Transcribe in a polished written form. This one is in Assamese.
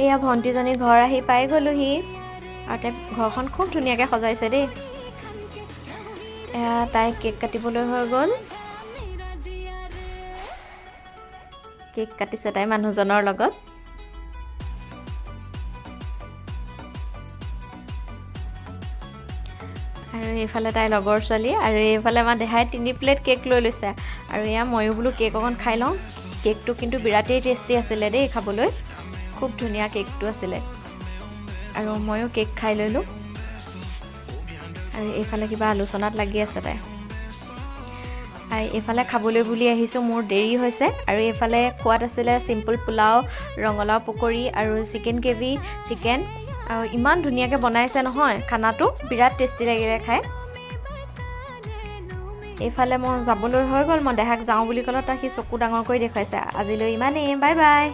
এয়া ভণ্টিজনী ঘৰ আহি পাই গ'লোহি আৰু তাই ঘৰখন খুব ধুনীয়াকৈ সজাইছে দেই। এয়া তাই কেক কাটিবলৈ হৈ গ'ল। কেক কাটিছে তাই মানুহজনৰ লগত। আৰু এইফালে তাইৰ লগৰ ছোৱালী, আৰু এইফালে আমাৰ দেহাই 3 প্লেট কেক লৈ লৈছে। আৰু এয়া ময়ো বোলো কেক অকণ খাই লওঁ। কেকটো কিন্তু বিৰাটেই টেষ্টি আছিলে দেই খাবলৈ, খুব ধুনীয়া কেকটো আছিলে। আৰু ময়ো কেক খাই ল'লোঁ। আৰু এইফালে কিবা আলোচনাত লাগি আছে তাই। এইফালে খাবলৈ বুলি আহিছোঁ, মোৰ দেৰি হৈছে। আৰু এইফালে খোৱাত আছিলে চিম্পুল পোলাও, ৰঙালাও পকৰি আৰু চিকেন গ্ৰেভি, চিকেন। আৰু ইমান ধুনীয়াকৈ বনাইছে নহয় খানাটো, বিৰাট টেষ্টি লাগিলে খাই। এইফালে মই যাবলৈ হৈ গ'ল, মই দেহাক যাওঁ বুলি ক'লে তাক সি চকু ডাঙৰ কৰি দেখুৱাইছে। আজিলৈ ইমানেই, বাই বাই।